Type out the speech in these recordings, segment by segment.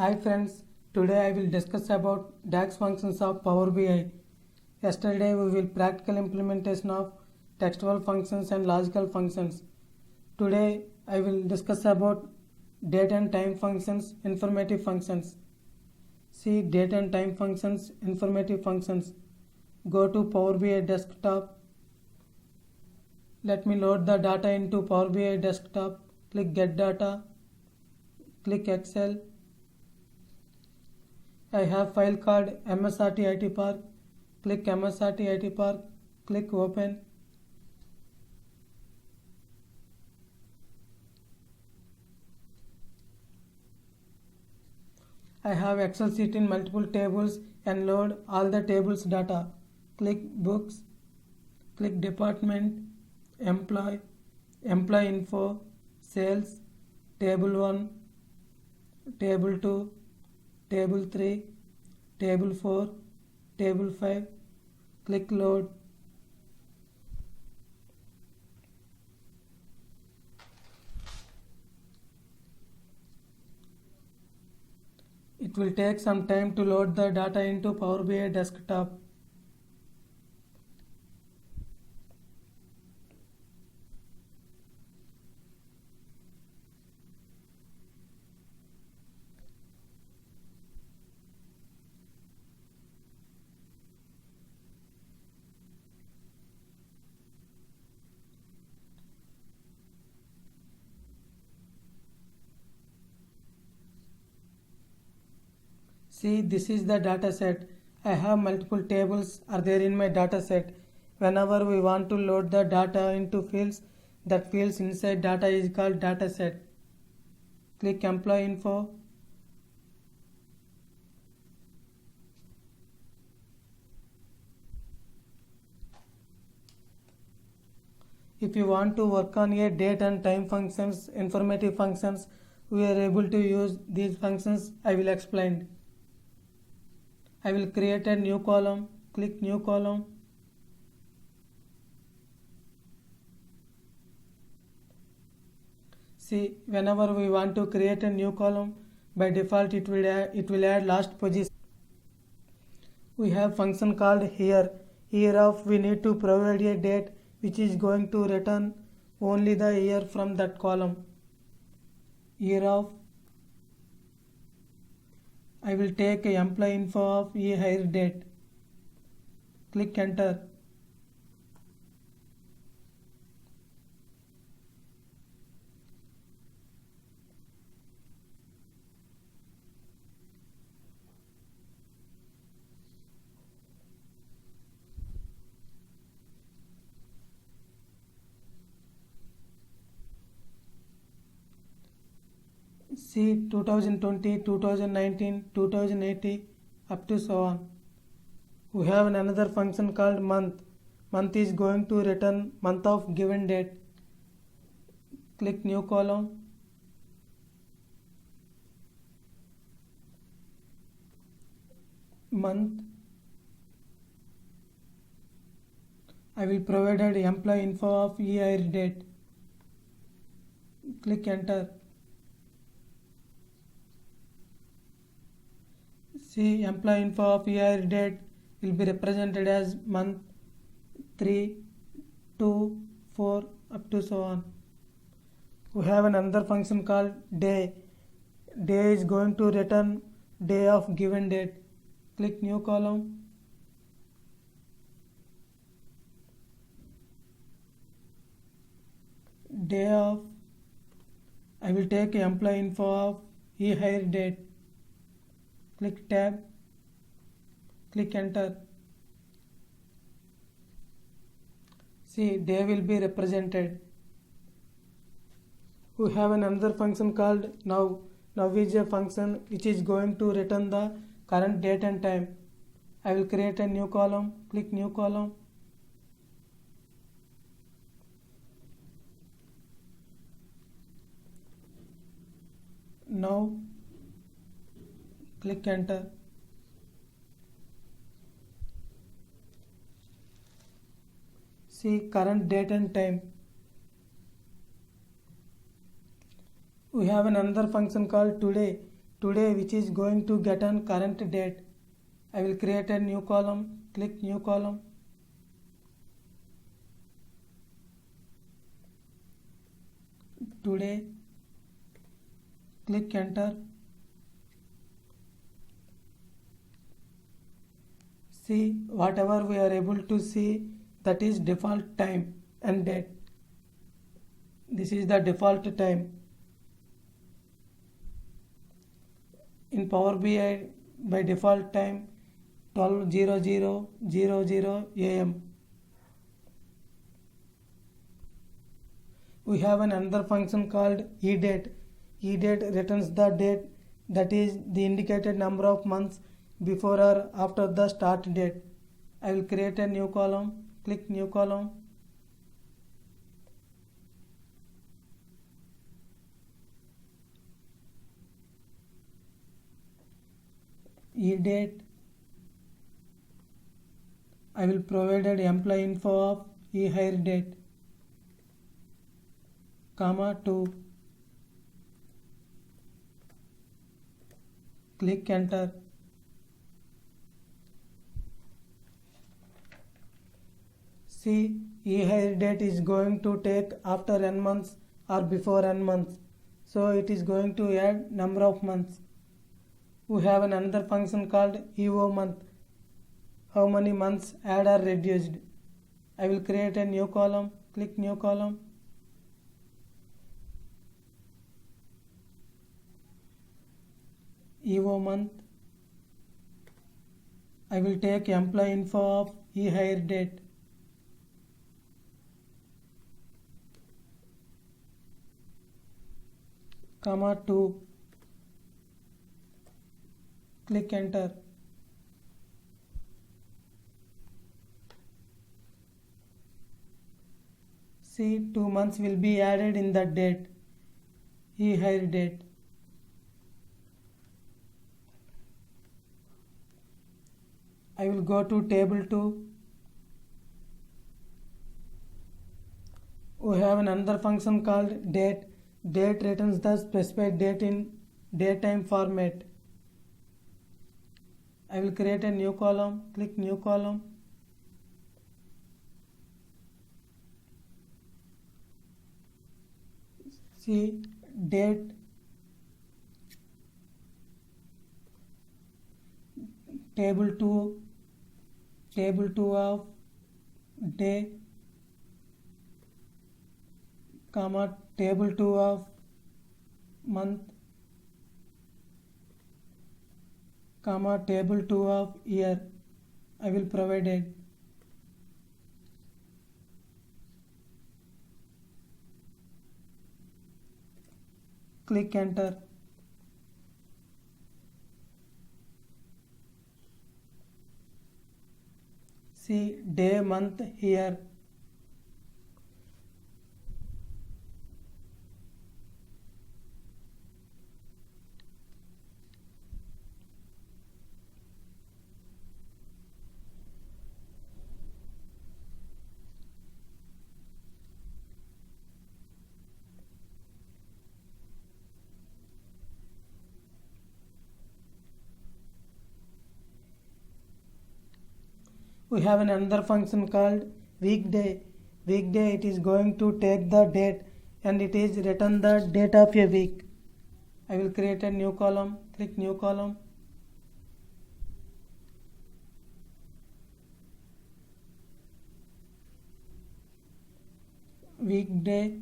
Hi friends, today I will discuss about DAX functions of Power BI. Yesterday we will practical implementation of textual functions and logical functions. Today I will discuss about date and time functions, informative functions. See date and time functions, informative functions. Go to Power BI desktop. Let me load the data into Power BI desktop. Click get data. Click Excel. I have file called MSRT IT Park. Click MSRT IT Park. Click open. I have Excel sheet in multiple tables and load all the tables data. Click books. Click department, employee, employee info, sales, table 1, table 2, table 3, table 4, table 5. Click load. It will take some time to load the data into Power BI desktop. See, this is the data set. I have multiple tables are there in my data set. Whenever we want to load the data into fields, that fields inside data is called data set. Click employee info. If you want to work on a date and time functions, informative functions, we are able to use these functions. I will explain. I will create a new column. Click new column. See, whenever we want to create a new column, by default it will add last position. We have function called here. Here of we need to provide a date which is going to return only the year from that column. Year of I will take a employee info of a hire date. Click enter. See 2020, 2019, 2080 up to so on. We have another function called month. Month is going to return month of given date. Click new column. Month. I will provide employee info of hire date. Click enter. See employee info of hire date will be represented as month 3, 2, 4 up to so on. We have another function called day. Day is going to return day of given date. Click new column. Day of I will take employee info of hire date. Click tab. Click enter. See, day will be represented. We have another function called now. Now is a function which is going to return the current date and time. I will create a new column. Click new column. Now click enter. See current date and time. We have another function called today. today, which is going to get on current date. I will create a new column, click new column. Today, click enter. See, whatever we are able to see, that is default time and date. This is the default time. In Power BI, by default time 12:00:00 AM. We have another function called eDate. eDate returns the date, that is the indicated number of months before or after the start date. I will create a new column, click new column. eDate. I will provide employee info of e-hire date, comma 2. Click enter. See, e-hire date is going to take after n months or before n months. So it is going to add number of months. We have another function called EO month. How many months add or reduced. I will create a new column, click new column. EO month. I will take employee info of e-hire date. Comma 2. Click enter. See, 2 months will be added in that date, e-hire date. I will go to table 2. We have another function called date. Date returns the specified date in datetime format. I will create a new column, click new column. See, date, table 2 of day, comma table 2 of month, comma table 2 of year. I will provide it. Click enter. See, day, month, year. We have another function called weekday. Weekday, it is going to take the date and it is return the date of a week. I will create a new column, click new column. Weekday.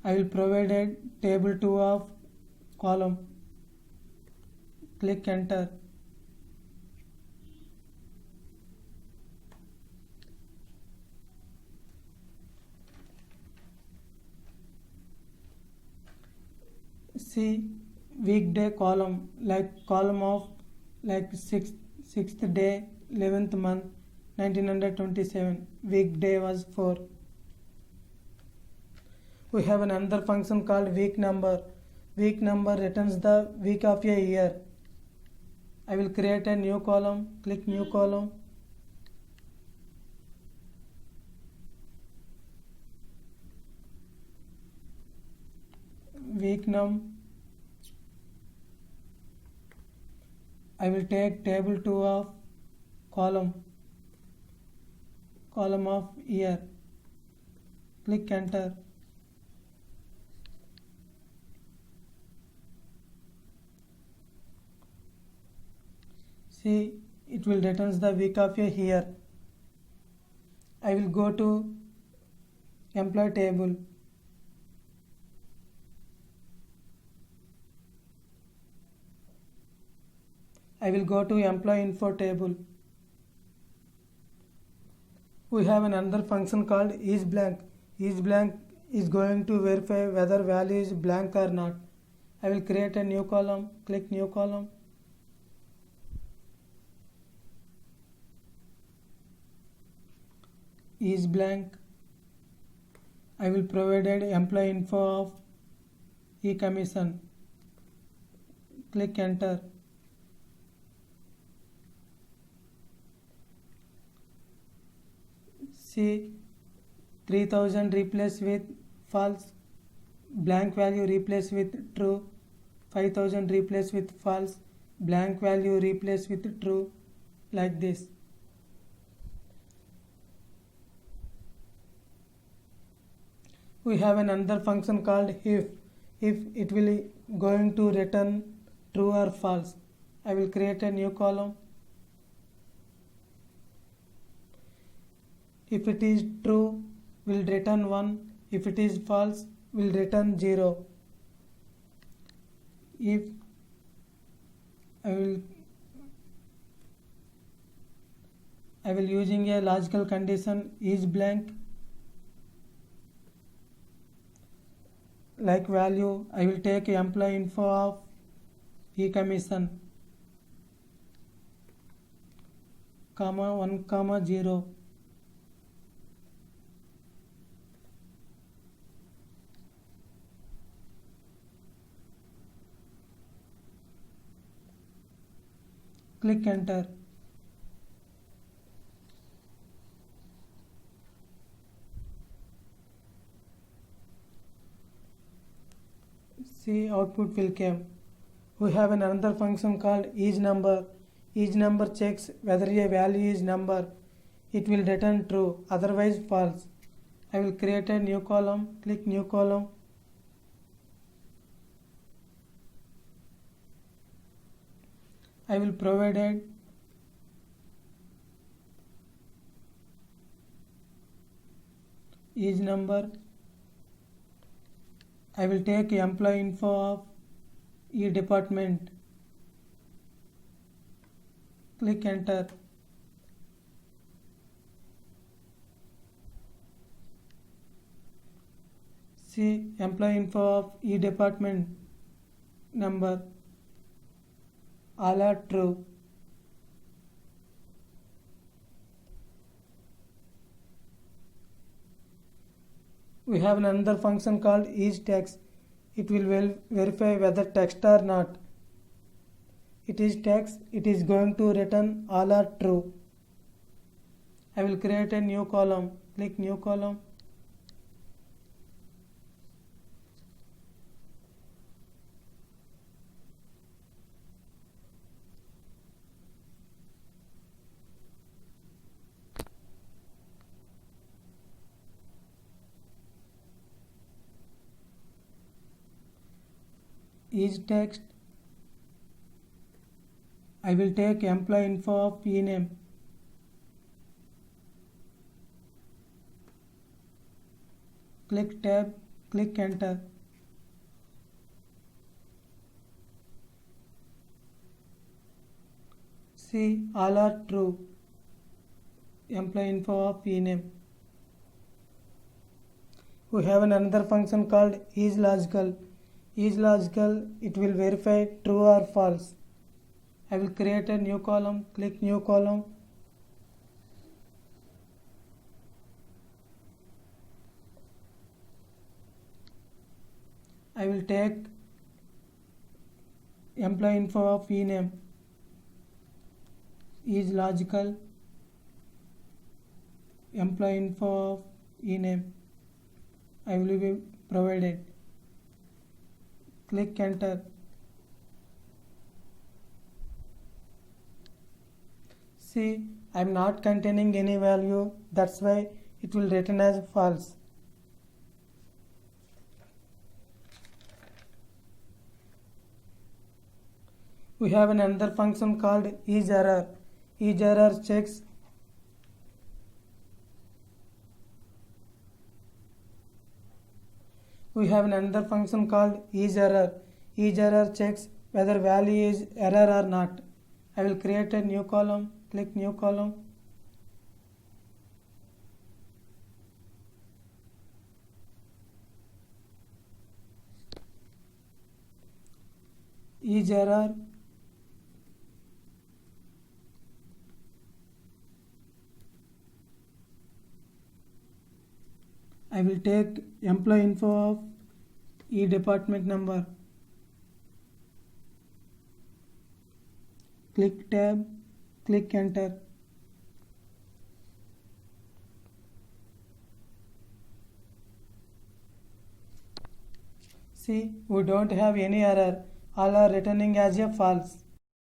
I will provide a table 2 of column. Click enter. See, weekday column, like column of like 6th day, 11th month, 1927. Weekday was 4. We have another function called week number. Week number returns the week of a year. I will create a new column, click new column. week num. I will take table 2 of column of year. Click enter. See, it will returns the week of a year. I will go to employee table. I will go to employee info table. We have another function called isBlank. IsBlank is going to verify whether value is blank or not. I will create a new column. Click new column. isBlank. I will provide employee info of e-commission. Click enter. See, 3000 replaced with false, blank value replaced with true, 5000 replaced with false, blank value replaced with true, like this. We have another function called if. If it will going to return true or false. I will create a new column. If it is true, will return 1. If it is false, will return 0. If I will using a logical condition is blank. Like value, I will take employee info of e-commission, comma 1, comma 0. Click enter. See, output will come. We have another function called isNumber. isNumber checks whether a value is number. It will return true, otherwise false. I will create a new column. Click new column. I will provide isNumber. I will take employee info of e-department. Click enter. See, employee info of e-department number, all are true. We have another function called isText. It will verify whether text or not. It is text. It is going to return all are true. I will create a new column. Click new column. isText. I will take employee info of ename. Click tab, click enter. See, all are true. Employee info of ename. We have another function called isLogical. isLogical, it will verify true or false. I will create a new column. Click new column. I will take employee info of ename. isLogical, employee info of ename. I will be provided. click enter. See, I am not containing any value, that's why it will return as false. We have another function called isError. isError checks isError checks whether value is error or not. I will create a new column, click new column. isError I will take employee info of department number. Click tab, click enter. See, we don't have any error. All are returning as a false.